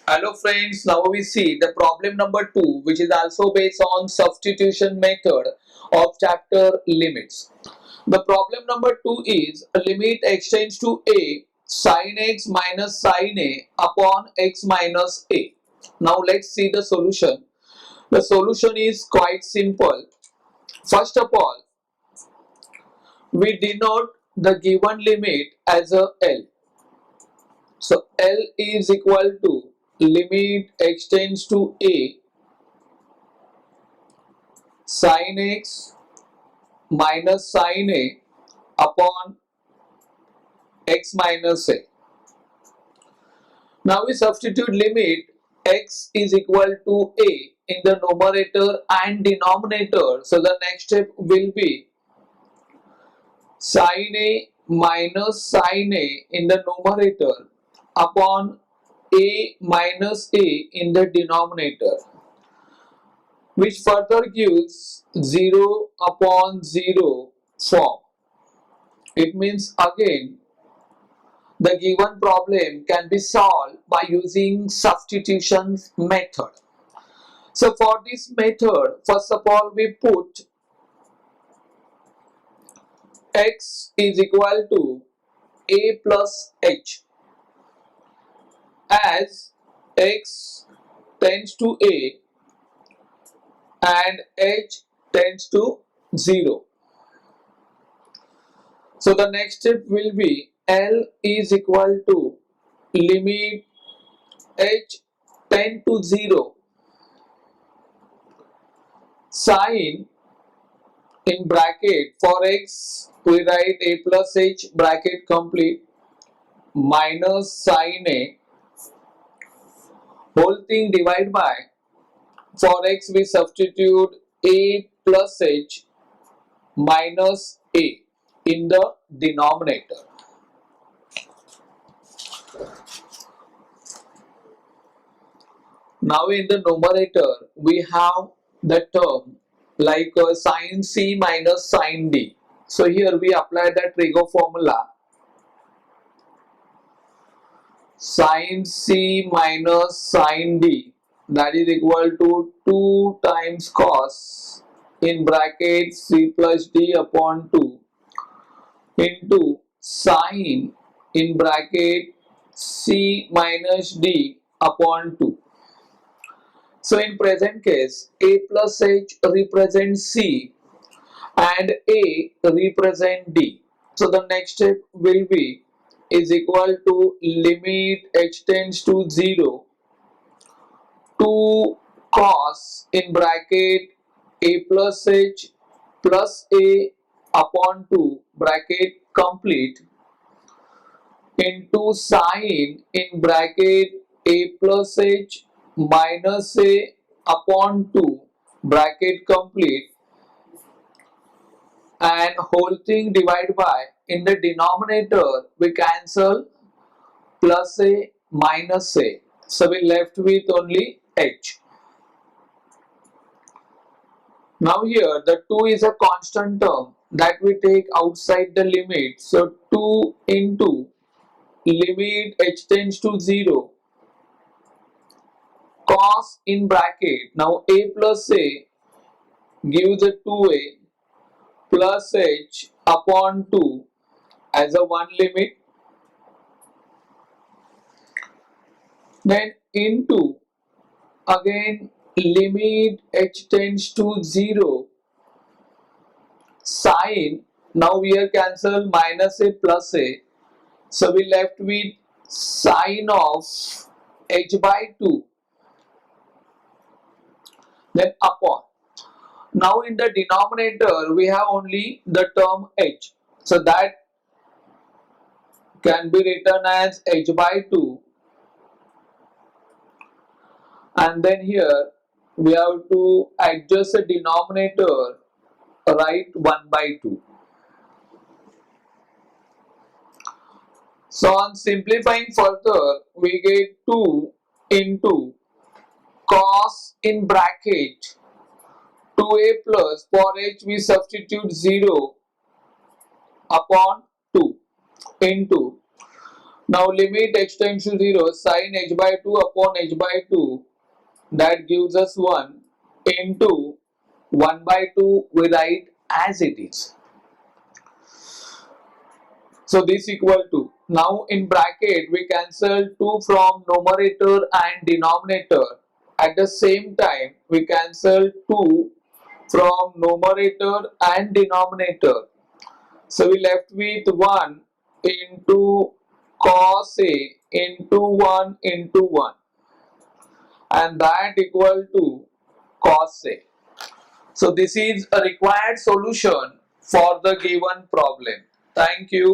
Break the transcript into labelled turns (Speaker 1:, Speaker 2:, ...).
Speaker 1: Hello friends, now we see the problem number 2, which is also based on substitution method of chapter limits. The problem number 2 is a limit extends to a sin x minus sin a upon x minus a. Now let's see the solution. The solution is quite simple. First of all, we denote the given limit as a L. So L is equal to limit extends to a sin x minus sin a upon x minus a. Now we substitute limit x is equal to a in the numerator and denominator. So the next step will be sin a minus sin a in the numerator upon a minus a in the denominator, which further gives 0 upon 0 form. It means again the given problem can be solved by using substitution method. So for this method, first of all we put x is equal to a plus h, as x tends to a and h tends to 0. So the next step will be L is equal to limit h tend to 0 sin in bracket for x we write a plus h bracket complete minus sin a whole thing divided by, for x we substitute a plus h minus a in the denominator. Now in the numerator we have the term like sin c minus sin d. So here we apply the Trigo formula. Sin c minus sin d, that is equal to 2 times cos in bracket c plus d upon 2 into sin in bracket c minus d upon 2. So in present case, a plus h represents c and a represent d. So the next step will be is equal to limit h tends to 0 to cos in bracket a plus h plus a upon 2 bracket complete into sin in bracket a plus h minus a upon 2 bracket complete and whole thing divided by, in the denominator we cancel plus a minus a, so we left with only h. Now here the 2 is a constant term that we take outside the limit, so 2 into limit h tends to 0 cos in bracket, now a plus a gives a 2a plus h upon 2 as a one limit, then into again limit h tends to 0 sin, now we are cancel minus a plus a, so we left with sin of h by 2, then upon. Now in the denominator we have only the term h, so that can be written as h by 2, and then here we have to adjust the denominator, write 1 by 2. So on simplifying further we get 2 into cos in bracket 2a plus, for h we substitute 0 upon 2 into Now limit h tends to 0, sin h by 2 upon h by 2, that gives us 1 into 1 by 2 we write as it is. So this equal to, now in bracket we cancel 2 from numerator and denominator. At the same time we cancel 2 from numerator and denominator. So we left with 1 into cos A into 1 into 1, and that equal to cos A. So this is a required solution for the given problem. Thank you.